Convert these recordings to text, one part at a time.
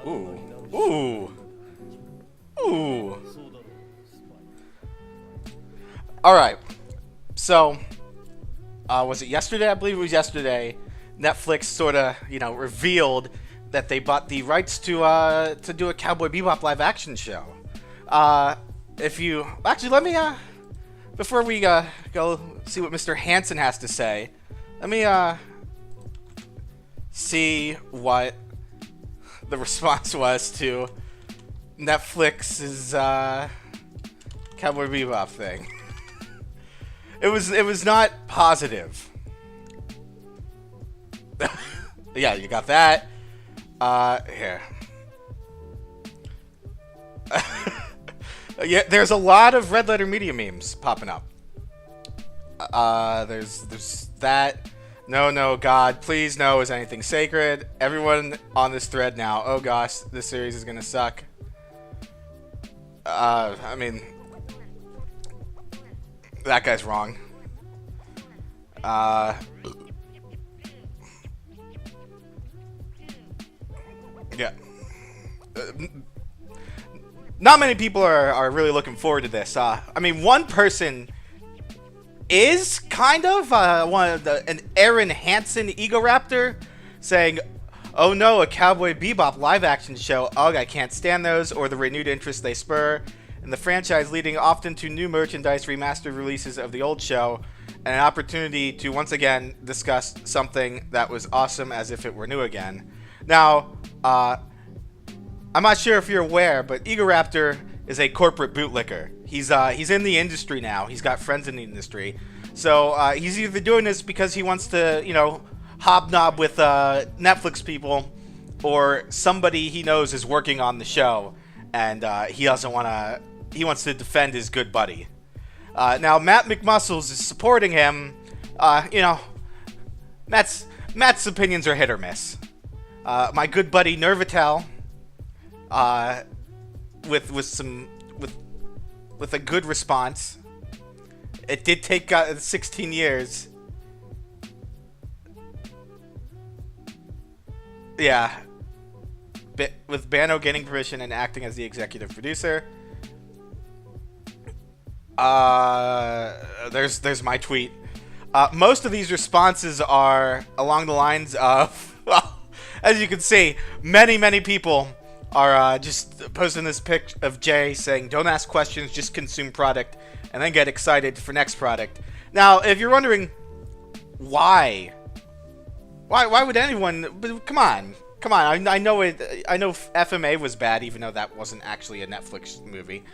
Ooh. Ooh. Ooh. Alright. So, was it yesterday? I believe it was yesterday. Netflix sort of, revealed that they bought the rights to do a Cowboy Bebop live action show. If you actually let me before we go see what Mr. Hansen has to say, let me see what the response was to Netflix's Cowboy Bebop thing. It was not positive. Yeah, you got that. Here. Yeah, there's a lot of Red Letter Media memes popping up. There's that. No, God, please no, is anything sacred? Everyone on this thread now. Oh gosh, this series is gonna suck. I mean, that guy's wrong. Yeah. Not many people are really looking forward to this. I mean, one person is kind of an Aaron Hansen Egoraptor saying, "Oh no, a Cowboy Bebop live-action show. Ugh, I can't stand those," or the renewed interest they spur in the franchise, leading often to new merchandise, remastered releases of the old show, and an opportunity to once again discuss something that was awesome as if it were new again. Now, I'm not sure if you're aware, but Egoraptor is a corporate bootlicker. He's in the industry now. He's got friends in the industry. So he's either doing this because he wants to, hobnob with Netflix people, or somebody he knows is working on the show, and he doesn't want to. He wants to defend his good buddy. Now Matt McMuscles is supporting him. Matt's opinions are hit or miss. My good buddy Nervitel, with a good response. It did take 16 years. Yeah. With Bano getting permission and acting as the executive producer. There's my tweet. Most of these responses are along the lines of, well, as you can see, many people are just posting this pic of Jay saying, "Don't ask questions, just consume product, and then get excited for next product." Now, if you're wondering why would anyone? Come on. I know FMA was bad, even though that wasn't actually a Netflix movie.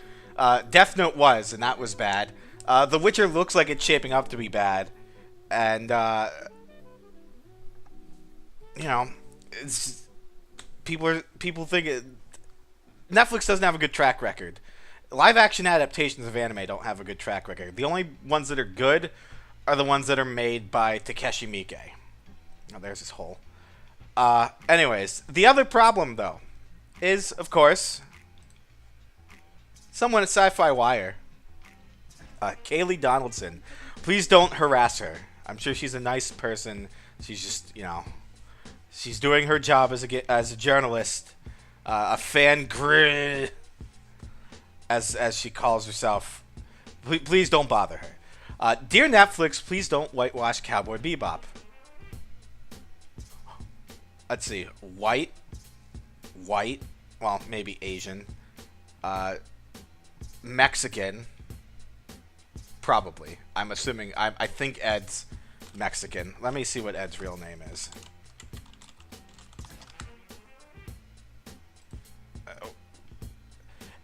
Death Note was, and that was bad. The Witcher looks like it's shaping up to be bad, and it's people think Netflix doesn't have a good track record. Live action adaptations of anime don't have a good track record. The only ones that are good are the ones that are made by Takeshi Miike. Oh, there's his hole. Anyways, the other problem though is, of course, someone at Syfywire, Kaylee Donaldson. Please don't harass her. I'm sure she's a nice person. She's just, she's doing her job as a journalist, a fan grid, as she calls herself. Please don't bother her. Dear Netflix, please don't whitewash Cowboy Bebop. Let's see, white, well, maybe Asian, Mexican, probably. I'm assuming. I think Ed's Mexican. Let me see what Ed's real name is.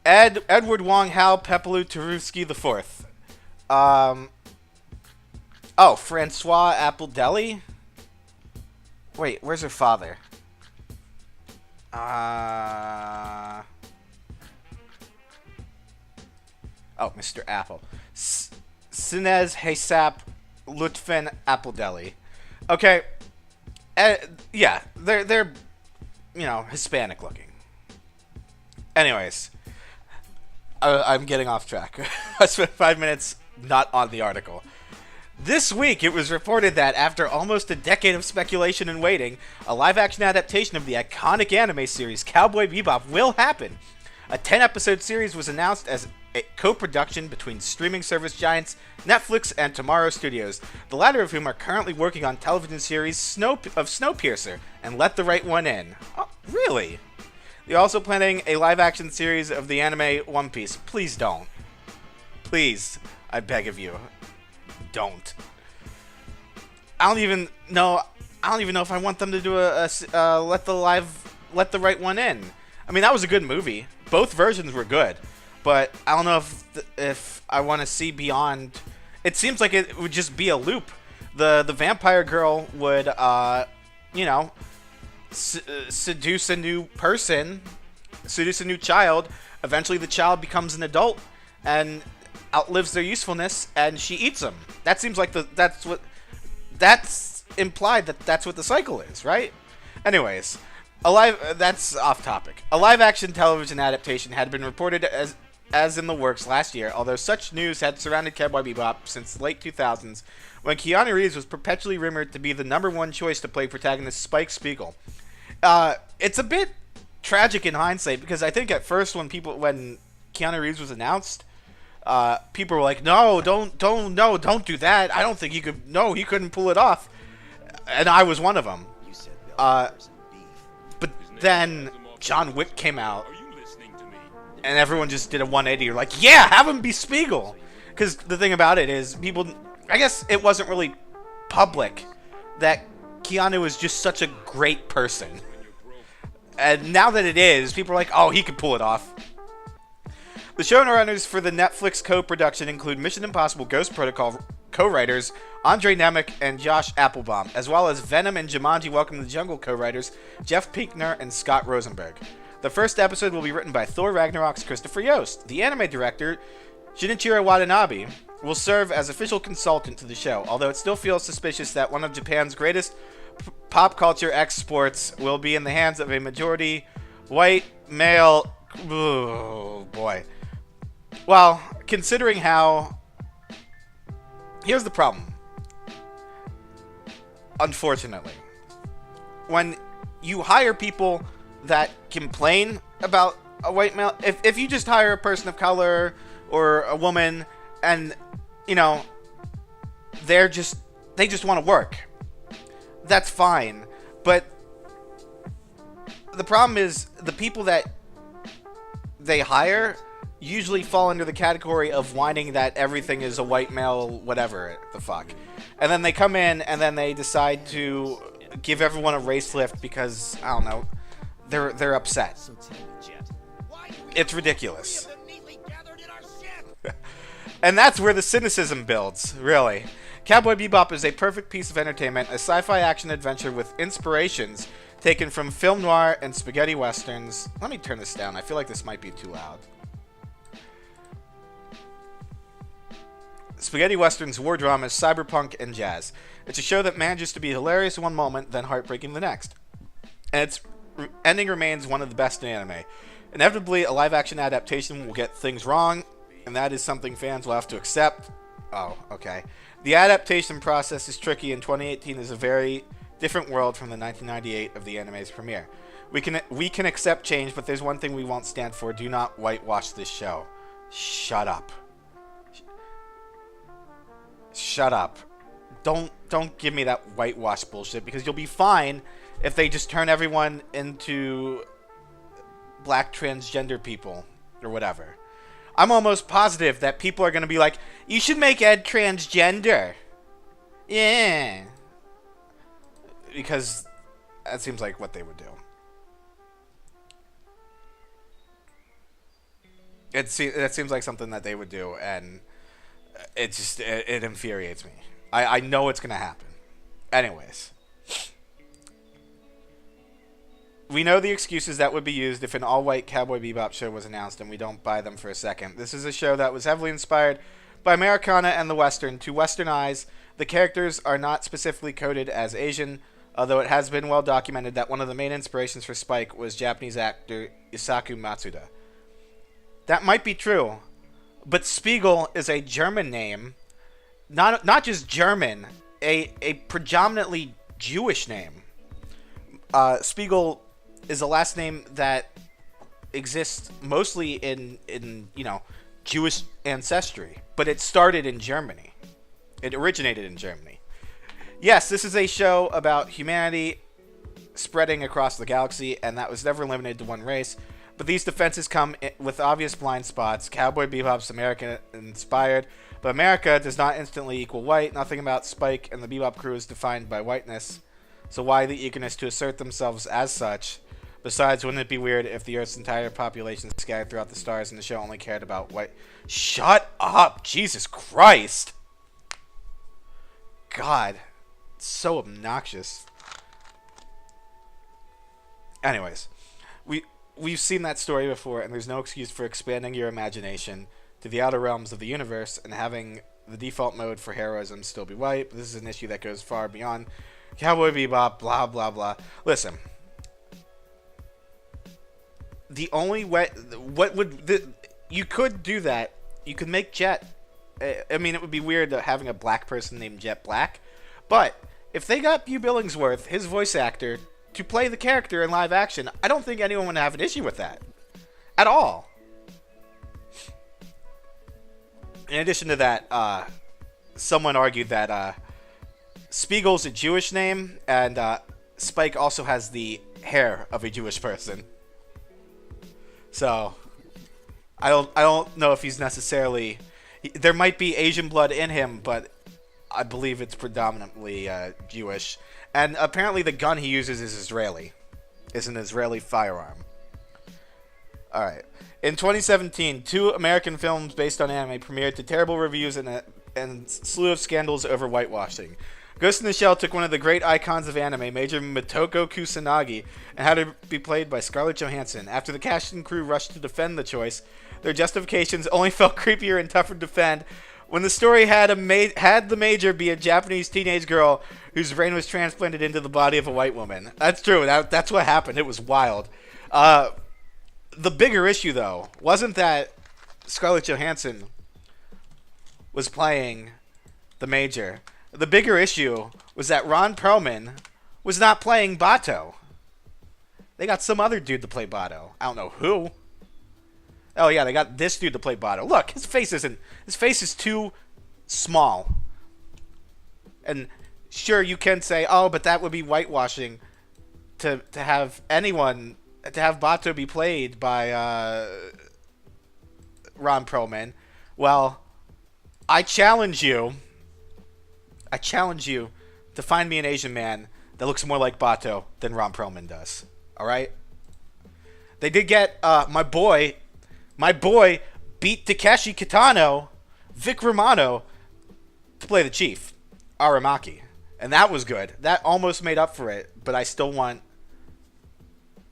Edward Wong Hao Pepelu Tarufsky IV. Francois Appledeli? Wait, where's her father? Mr. Apple. Sinez Haysap Lutfen Appledeli. Okay. Yeah, they're Hispanic looking. Anyways, I'm getting off track. I spent 5 minutes not on the article. This week, it was reported that after almost a decade of speculation and waiting, a live-action adaptation of the iconic anime series Cowboy Bebop will happen. A 10-episode series was announced as a co-production between streaming service giants Netflix and Tomorrow Studios, the latter of whom are currently working on television series Snowpiercer and Let the Right One In. Oh, really? They're also planning a live-action series of the anime One Piece. Please don't. Please, I beg of you. Don't. I don't even know if I want them to do a Let the Right One In. I mean, that was a good movie. Both versions were good, but I don't know if I want to see beyond. It seems like it would just be a loop. The vampire girl would seduce a new person, seduce a new child. Eventually, the child becomes an adult and outlives their usefulness, and she eats them. That seems like that's implied that's what the cycle is, right? Anyways, that's off topic. A live-action television adaptation had been reported as in the works last year, although such news had surrounded Cowboy Bebop since the late 2000s, when Keanu Reeves was perpetually rumored to be the #1 choice to play protagonist Spike Spiegel. It's a bit tragic in hindsight, because I think at first when Keanu Reeves was announced, people were like, no, don't do that. I don't think he could. No, he couldn't pull it off. And I was one of them. But then John Wick came out, and everyone just did a 180. You're like, yeah, have him be Spiegel. Because the thing about it is, people, I guess it wasn't really public that Keanu is just such a great person. And now that it is, people are like, oh, he could pull it off. The showrunners for the Netflix co-production include Mission Impossible Ghost Protocol co-writers Andre Nemec and Josh Applebaum, as well as Venom and Jumanji Welcome to the Jungle co-writers Jeff Pinkner and Scott Rosenberg. The first episode will be written by Thor Ragnarok's Christopher Yost. The anime director, Shinichiro Watanabe, will serve as official consultant to the show, although it still feels suspicious that one of Japan's greatest pop culture exports will be in the hands of a majority white male. Oh, boy. Well, considering how... Here's the problem. Unfortunately. When you hire people that complain about a white male... If you just hire a person of color or a woman and, they just want to work, that's fine. But the problem is the people that they hire usually fall under the category of whining that everything is a white male, whatever the fuck. And then they come in and then they decide to give everyone a race lift because, I don't know, they're upset. It's ridiculous. And that's where the cynicism builds, really. Cowboy Bebop is a perfect piece of entertainment, a sci-fi action adventure with inspirations taken from film noir and spaghetti westerns. Let me turn this down. I feel like this might be too loud. Spaghetti westerns, war dramas, cyberpunk, and jazz. It's a show that manages to be hilarious one moment, then heartbreaking the next. And its ending remains one of the best in anime. Inevitably, a live-action adaptation will get things wrong, and that is something fans will have to accept. Oh, okay. The adaptation process is tricky, and 2018 is a very different world from the 1998 of the anime's premiere. We can accept change, but there's one thing we won't stand for. Do not whitewash this show. Shut up. Shut up. Don't give me that whitewash bullshit, because you'll be fine if they just turn everyone into black transgender people or whatever. I'm almost positive that people are going to be like, you should make Ed transgender. Yeah. Because that seems like what they would do. That seems like something that they would do, and it infuriates me. I know it's going to happen. Anyways. We know the excuses that would be used if an all-white Cowboy Bebop show was announced, and we don't buy them for a second. This is a show that was heavily inspired by Americana and the Western. To Western eyes, the characters are not specifically coded as Asian, although it has been well documented that one of the main inspirations for Spike was Japanese actor Isaku Matsuda. That might be true, but Spiegel is a German name, not just German, a predominantly Jewish name. Spiegel is a last name that exists mostly in Jewish ancestry, but it started in Germany. It originated in Germany. Yes, this is a show about humanity spreading across the galaxy, and that was never limited to one race. But these defenses come with obvious blind spots. Cowboy Bebop's American-inspired, but America does not instantly equal white. Nothing about Spike and the Bebop crew is defined by whiteness. So why the eagerness to assert themselves as such? Besides, wouldn't it be weird if the Earth's entire population scattered throughout the stars and the show only cared about white? Shut up! Jesus Christ! God. It's so obnoxious. Anyways, we've seen that story before, and there's no excuse for expanding your imagination to the outer realms of the universe and having the default mode for heroism still be white. But this is an issue that goes far beyond Cowboy Bebop, blah, blah, blah. Listen. The only way... you could do that. You could make Jet... I mean, it would be weird having a black person named Jet Black. But if they got Hugh Billingsworth, his voice actor, to play the character in live action, I don't think anyone would have an issue with that. At all. In addition to that, someone argued that Spiegel's a Jewish name, and Spike also has the hair of a Jewish person. So, I don't know if he's necessarily... There might be Asian blood in him, but I believe it's predominantly Jewish. And apparently the gun he uses is Israeli. It's an Israeli firearm. Alright. In 2017, 2 American films based on anime premiered to terrible reviews and a slew of scandals over whitewashing. Ghost in the Shell took one of the great icons of anime, Major Motoko Kusanagi, and had it be played by Scarlett Johansson. After the cast and crew rushed to defend the choice, their justifications only felt creepier and tougher to defend when the story had the Major be a Japanese teenage girl whose brain was transplanted into the body of a white woman. That's true. That's what happened. It was wild. The bigger issue, though, wasn't that Scarlett Johansson was playing the Major. The bigger issue was that Ron Perlman was not playing Bato. They got some other dude to play Bato. I don't know who. Oh yeah, they got this dude to play Bato. Look, his face is too small. And sure, you can say, oh, but that would be whitewashing to have Bato be played by Ron Perlman. Well, I challenge you to find me an Asian man that looks more like Bato than Ron Perlman does. All right? They did get my boy beat Takeshi Kitano, Vic Romano, to play the Chief, Aramaki. And that was good. That almost made up for it, but I still want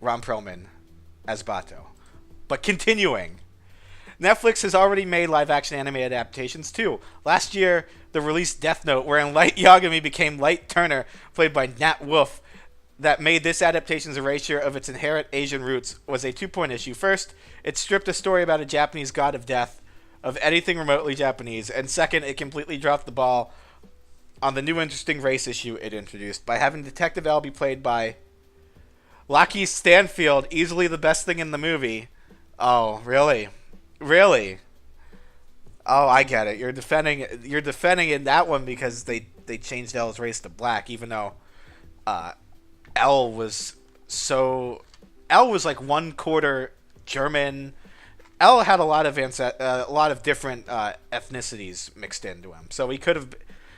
Ron Perlman as Bato. But continuing. Netflix has already made live-action anime adaptations, too. Last year, the release Death Note, wherein Light Yagami became Light Turner, played by Nat Wolff, that made this adaptation's erasure of its inherent Asian roots, was a 2-point issue. First, it stripped a story about a Japanese god of death of anything remotely Japanese, and second, it completely dropped the ball on the new interesting race issue it introduced by having Detective L be played by Lakeith Stanfield, easily the best thing in the movie. Oh, really? Really? Oh, I get it. You're defending in that one because they changed L's race to black, even though L was like 1/4 German. L had a lot of different ethnicities mixed into him, so he could have.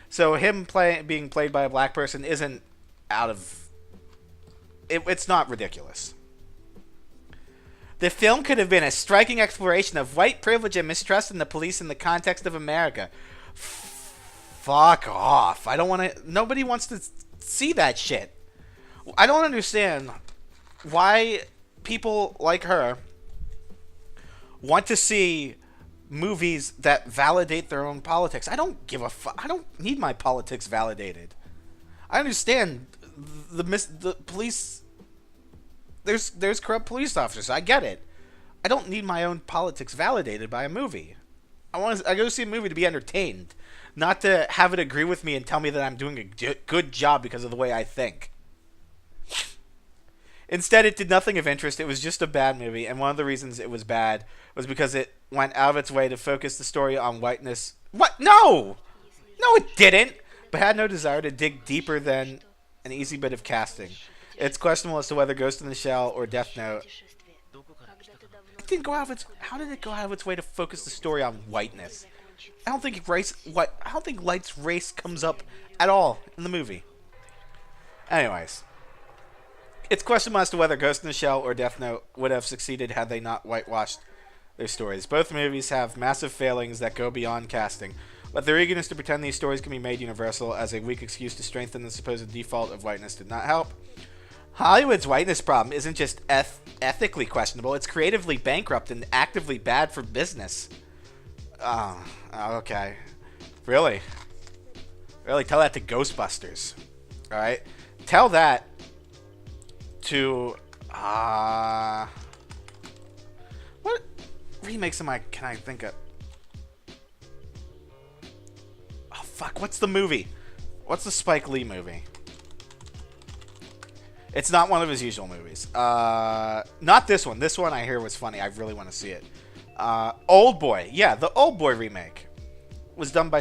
So him being played by a black person isn't out of. It's not ridiculous. The film could have been a striking exploration of white privilege and mistrust in the police in the context of America. Fuck off. I don't want to... Nobody wants to see that shit. I don't understand why people like her want to see movies that validate their own politics. I don't give a fuck. I don't need my politics validated. I understand the police... There's corrupt police officers. I get it. I don't need my own politics validated by a movie. I go see a movie to be entertained, not to have it agree with me and tell me that I'm doing a good job because of the way I think. Instead, it did nothing of interest. It was just a bad movie, and one of the reasons it was bad was because it went out of its way to focus the story on whiteness. What? No! No, it didn't! But had no desire to dig deeper than an easy bit of casting. It's questionable as to whether Ghost in the Shell or Death Note. It didn't go out of its. How did it go out of its way to focus the story on whiteness? I don't think Light's race comes up at all in the movie. Anyways, it's questionable as to whether Ghost in the Shell or Death Note would have succeeded had they not whitewashed their stories. Both movies have massive failings that go beyond casting, but their eagerness to pretend these stories can be made universal as a weak excuse to strengthen the supposed default of whiteness did not help. Hollywood's whiteness problem isn't just ethically questionable, it's creatively bankrupt and actively bad for business. Oh, okay. Really? Really? Tell that to Ghostbusters. Alright? Tell that to... what remakes can I think of? Oh, fuck. What's the movie? What's the Spike Lee movie? It's not one of his usual movies. Not this one. This one I hear was funny. I really want to see it. Old Boy. Yeah, the Old Boy remake was done by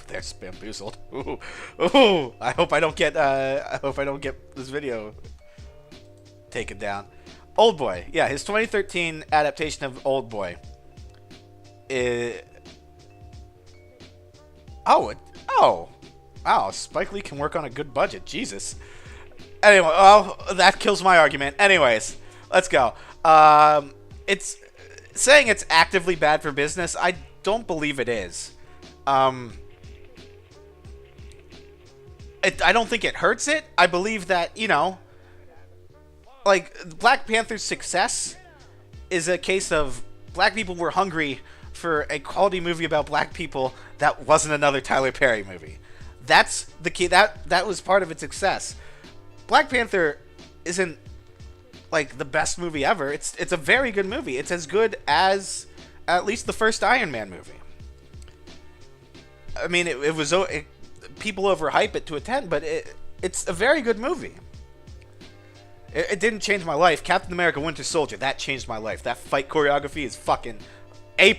There's Bamboozled. Ooh. Ooh. I hope I don't get this video taken down. Old Boy. Yeah, his 2013 adaptation of Old Boy. Wow, Spike Lee can work on a good budget. Jesus. Anyway, well, that kills my argument. Anyways, let's go. It's saying it's actively bad for business. I don't believe it is. I don't think it hurts it. I believe that, like, Black Panther's success is a case of black people were hungry for a quality movie about black people that wasn't another Tyler Perry movie. That's the key. That was part of its success. Black Panther isn't like the best movie ever. It's a very good movie. It's as good as at least the first Iron Man movie. I mean, people overhype it to a 10, but it's a very good movie. It didn't change my life. Captain America: Winter Soldier, that changed my life. That fight choreography is fucking A+.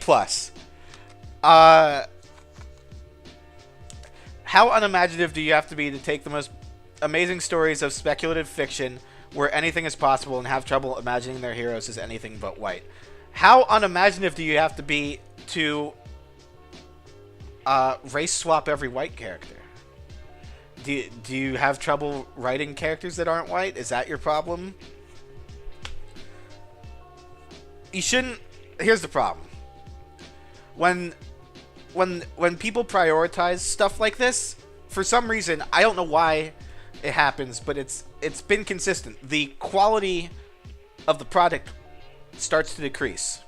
How unimaginative do you have to be to take the most amazing stories of speculative fiction where anything is possible and have trouble imagining their heroes as anything but white? How unimaginative do you have to be to race swap every white character? Do you have trouble writing characters that aren't white? Is that your problem? You shouldn't... Here's the problem. When people prioritize stuff like this, for some reason, I don't know why it happens, but it's been consistent. The quality of the product starts to decrease.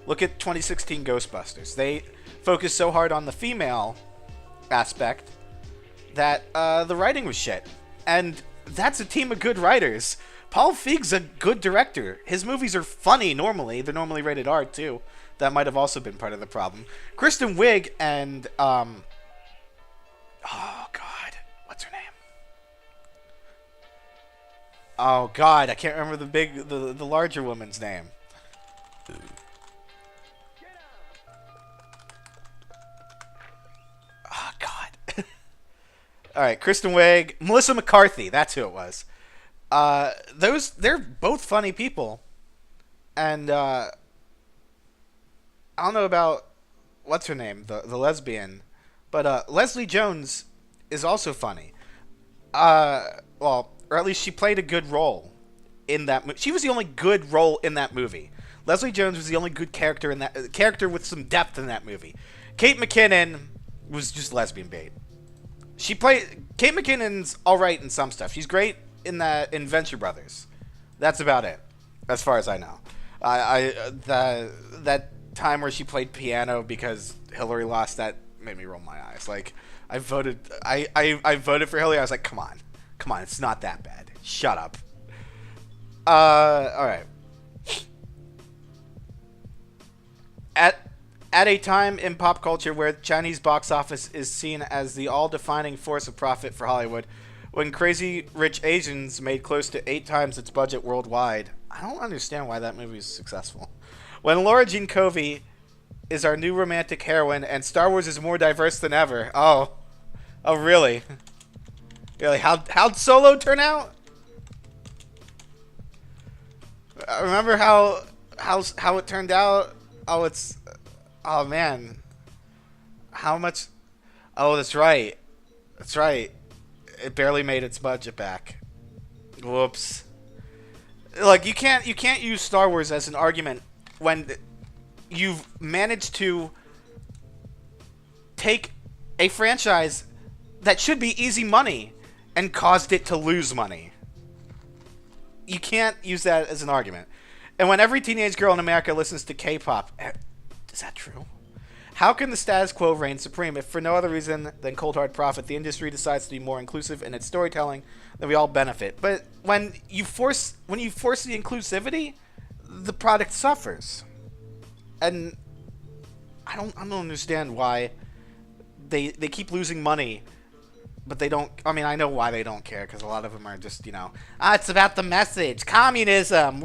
Look at 2016 Ghostbusters. They focused so hard on the female aspect that the writing was shit. And that's a team of good writers. Paul Feig's a good director. His movies are funny normally. They're normally rated R, too. That might have also been part of the problem. Kristen Wiig and... oh, God. What's her name? Oh, God. I can't remember the larger woman's name. Oh, God. Alright, Kristen Wiig. Melissa McCarthy. That's who it was. They're both funny people. And, I don't know about what's her name, the lesbian, but Leslie Jones is also funny. Well, or at least she played a good role in that movie. She was the only good role in that movie. Leslie Jones was the only good character in that character with some depth in that movie. Kate McKinnon was just lesbian bait. Kate McKinnon's all right in some stuff. She's great in Venture Brothers. That's about it, as far as I know. That time where she played piano because Hillary lost, that made me roll my eyes. Like, I voted for Hillary. I was like, come on, it's not that bad. Shut up. All right. At At a time in pop culture where Chinese box office is seen as the all-defining force of profit for Hollywood, when Crazy Rich Asians made close to 8 times its budget worldwide, I don't understand why that movie is successful. When Laura Jean Covey is our new romantic heroine and Star Wars is more diverse than ever. Oh, really? Really? How'd Solo turn out? Remember how it turned out? Oh man, how much? Oh, that's right. That's right. It barely made its budget back. Whoops. Like you can't use Star Wars as an argument when you've managed to take a franchise that should be easy money and caused it to lose money. You can't use that as an argument. And when every teenage girl in America listens to K-pop, is that true? How can the status quo reign supreme if for no other reason than cold hard profit the industry decides to be more inclusive in its storytelling, then we all benefit. But when you force the inclusivity, the product suffers. And I don't understand why they keep losing money, but they don't. I mean, I know why they don't care, because a lot of them are just, it's about the message, communism.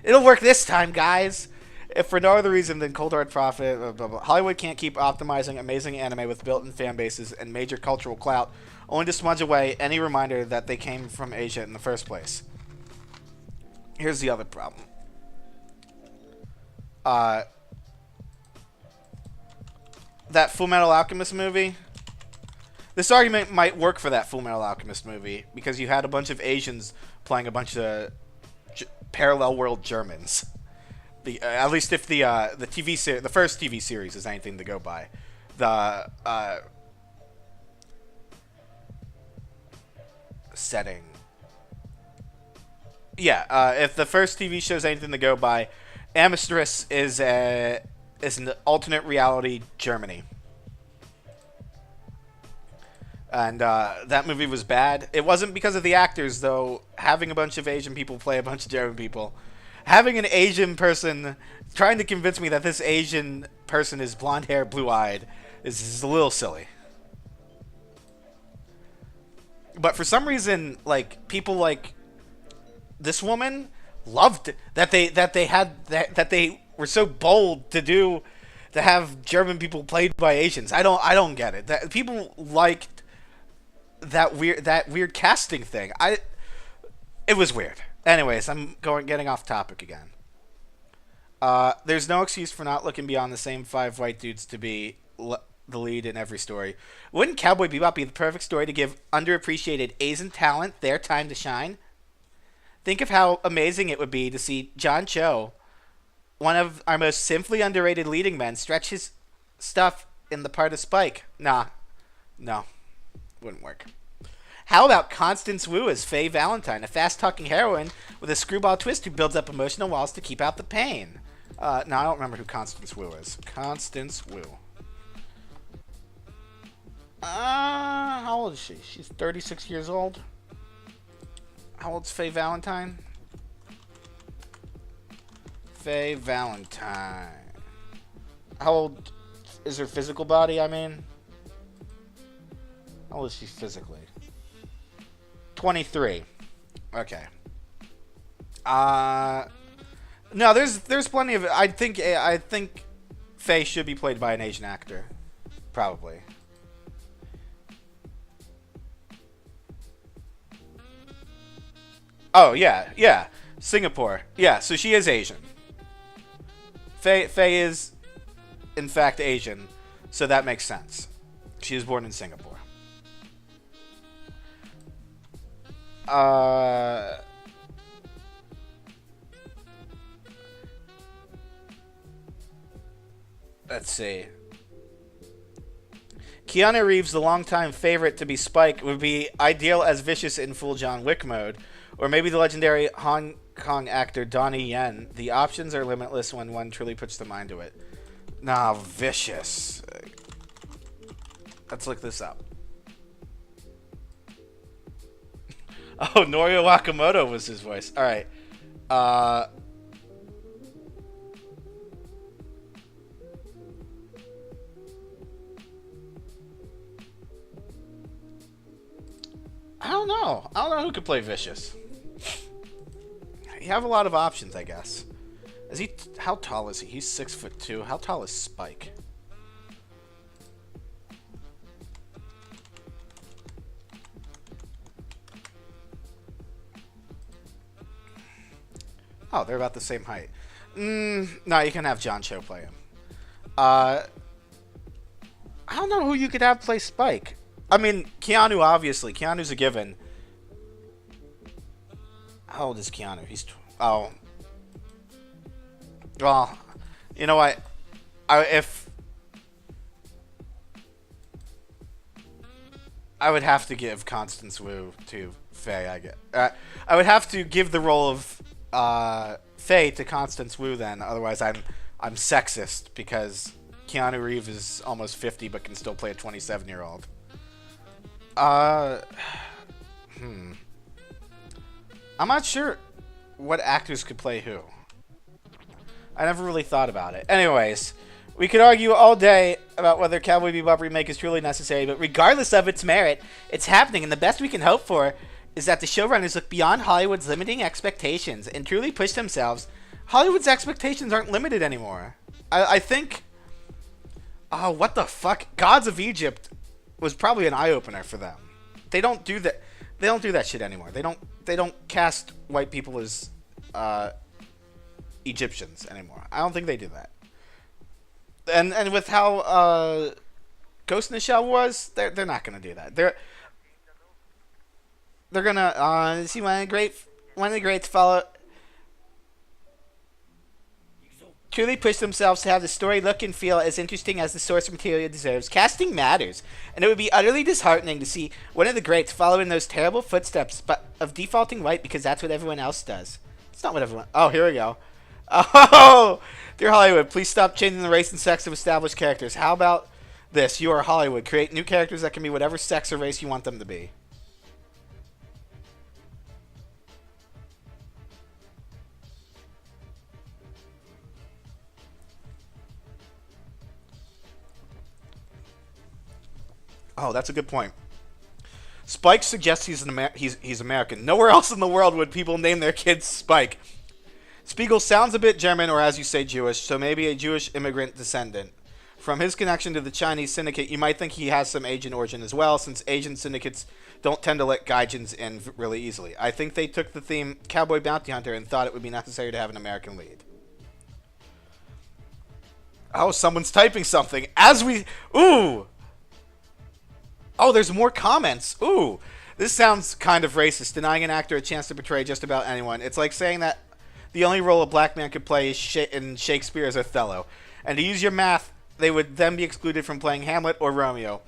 It'll work this time, guys. If for no other reason than cold hard profit, blah, blah, blah. Hollywood can't keep optimizing amazing anime with built-in fan bases and major cultural clout, only to smudge away any reminder that they came from Asia in the first place. Here's the other problem. That Fullmetal Alchemist movie. This argument might work for that Fullmetal Alchemist movie because you had a bunch of Asians playing a bunch of parallel world Germans. At least if the the first TV series is anything to go by, the setting. Yeah, if the first TV show is anything to go by, Amistris is an alternate reality Germany. And that movie was bad. It wasn't because of the actors, though. Having a bunch of Asian people play a bunch of German people. Having an Asian person trying to convince me that this Asian person is blonde hair, blue-eyed is a little silly. But for some reason, like, people like this woman loved it, that they were so bold to have German people played by Asians. I don't get it. That people liked that weird casting thing. It was weird. Anyways, I'm getting off topic again. There's no excuse for not looking beyond the same 5 white dudes to be the lead in every story. Wouldn't Cowboy Bebop be the perfect story to give underappreciated Asian talent their time to shine? Think of how amazing it would be to see John Cho, one of our most simply underrated leading men, stretch his stuff in the part of Spike. No, wouldn't work. How about Constance Wu as Faye Valentine, a fast-talking heroine with a screwball twist who builds up emotional walls to keep out the pain? No, I don't remember who Constance Wu is. Constance Wu. How old is she? She's 36 years old. How old's Faye Valentine? Faye Valentine. How old is her physical body, I mean? How old is she physically? 23. Okay. No, there's plenty of. I think Faye should be played by an Asian actor, probably. Oh yeah, Singapore. Yeah, so she is Asian. Faye is, in fact, Asian, so that makes sense. She was born in Singapore. Let's see. Keanu Reeves, the longtime favorite to be Spike, would be ideal as Vicious in full John Wick mode. Or maybe the legendary Hong Kong actor Donnie Yen. The options are limitless when one truly puts their mind to it. Nah, Vicious. Let's look this up. Oh, Norio Wakamoto was his voice. All right. I don't know. I don't know who could play Vicious. You have a lot of options, I guess. Is he? How tall is he? He's 6'2". How tall is Spike? Oh, they're about the same height. No, you can have John Cho play him. I don't know who you could have play Spike. I mean, Keanu, obviously. Keanu's a given. How old is Keanu? He's... Oh. Well, you know what? If... I would have to give Constance Wu to Faye, I guess. I would have to give the role of Faye to Constance Wu then. Otherwise, I'm sexist because Keanu Reeves is almost 50 but can still play a 27-year-old. I'm not sure what actors could play who. I never really thought about it. Anyways, we could argue all day about whether Cowboy Bebop remake is truly necessary, but regardless of its merit, it's happening, and the best we can hope for is that the showrunners look beyond Hollywood's limiting expectations and truly push themselves. Hollywood's expectations aren't limited anymore. I think... Oh, what the fuck? Gods of Egypt was probably an eye-opener for them. They don't do that. They don't do that shit anymore. They don't cast white people as Egyptians anymore. I don't think they do that. And with how Ghost in the Shell was, they're not gonna do that. They're gonna see one of the greats follow. Truly push themselves to have the story look and feel as interesting as the source material deserves. Casting matters, and it would be utterly disheartening to see one of the greats follow in those terrible footsteps of defaulting white because that's what everyone else does. It's not what everyone... Oh, here we go. Oh! Dear Hollywood, please stop changing the race and sex of established characters. How about this? You are Hollywood. Create new characters that can be whatever sex or race you want them to be. Oh, that's a good point. Spike suggests he's American. Nowhere else in the world would people name their kids Spike. Spiegel sounds a bit German, or as you say, Jewish, so maybe a Jewish immigrant descendant. From his connection to the Chinese syndicate, you might think he has some Asian origin as well, since Asian syndicates don't tend to let gaijins in really easily. I think they took the theme Cowboy Bounty Hunter and thought it would be necessary to have an American lead. Oh, someone's typing something. As we... Ooh! Oh, there's more comments. Ooh, this sounds kind of racist, denying an actor a chance to portray just about anyone. It's like saying that the only role a black man could play in Shakespeare is Othello. And to use your math, they would then be excluded from playing Hamlet or Romeo.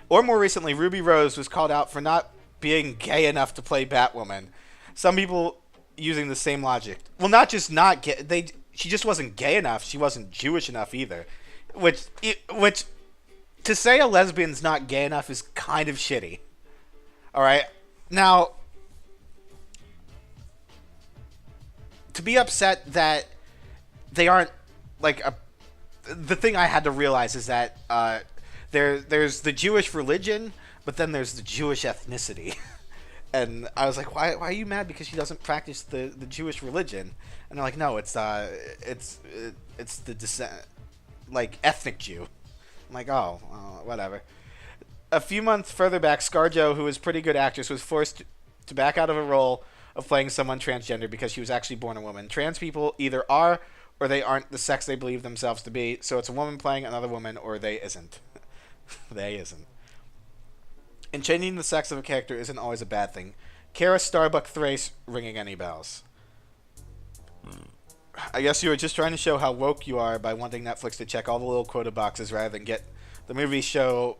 Or more recently, Ruby Rose was called out for not being gay enough to play Batwoman. Some people using the same logic. Well, not just not gay. She just wasn't gay enough. She wasn't Jewish enough either. Which to say a lesbian's not gay enough is kind of shitty. Alright? Now, to be upset that they aren't, like, the thing I had to realize is that there's the Jewish religion, but then there's the Jewish ethnicity. And I was like, why are you mad because she doesn't practice the Jewish religion? And they're like, no, it's the descent, like, ethnic Jew. I'm like, oh, whatever. A few months further back, ScarJo, who is a pretty good actress, was forced to back out of a role of playing someone transgender because she was actually born a woman. Trans people either are or they aren't the sex they believe themselves to be, so it's a woman playing another woman or they isn't. They isn't. And changing the sex of a character isn't always a bad thing. Kara Starbuck Thrace ringing any bells. I guess you were just trying to show how woke you are by wanting Netflix to check all the little quota boxes rather than get the movie show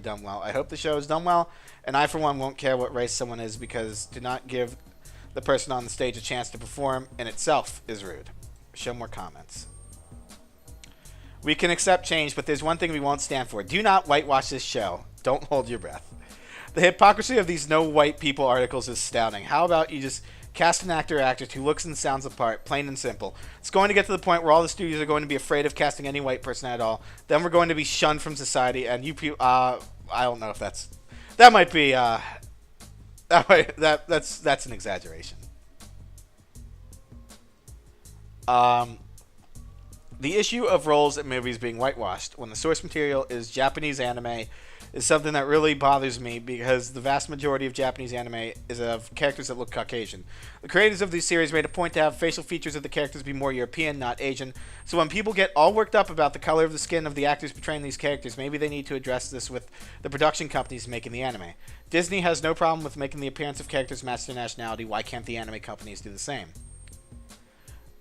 done well. I hope the show is done well, and I for one won't care what race someone is because to not give the person on the stage a chance to perform in itself is rude. Show more comments. We can accept change, but there's one thing we won't stand for. Do not whitewash this show. Don't hold your breath. The hypocrisy of these no white people articles is astounding. How about you just cast an actor or actress who looks and sounds the part, plain and simple. It's going to get to the point where all the studios are going to be afraid of casting any white person at all. Then we're going to be shunned from society, and you people, I don't know if that might be Oh, wait, that's an exaggeration. Um, the issue of roles in movies being whitewashed when the source material is Japanese anime is something that really bothers me because the vast majority of Japanese anime is of characters that look Caucasian. The creators of these series made a point to have facial features of the characters be more European, not Asian. So when people get all worked up about the color of the skin of the actors portraying these characters, maybe they need to address this with the production companies making the anime. Disney has no problem with making the appearance of characters match their nationality. Why can't the anime companies do the same?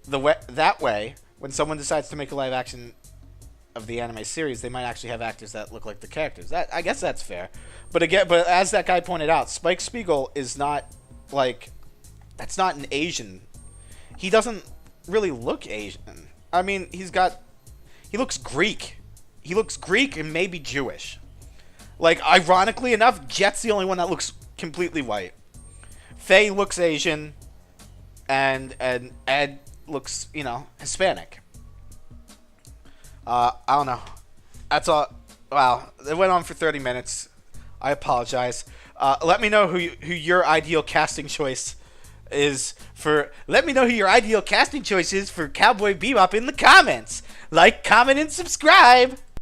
That way, when someone decides to make a live action of the anime series, they might actually have actors that look like the characters. That, I guess that's fair. But as that guy pointed out, Spike Spiegel is not like, that's not an Asian. He doesn't really look Asian. I mean, he looks Greek. He looks Greek and maybe Jewish. Like, ironically enough, Jet's the only one that looks completely white. Faye looks Asian, and Ed looks, Hispanic. I don't know. That's all. Wow, it went on for 30 minutes. I apologize. Let me know who your ideal casting choice is for. Let me know who your ideal casting choice is for Cowboy Bebop in the comments. Like, comment, and subscribe.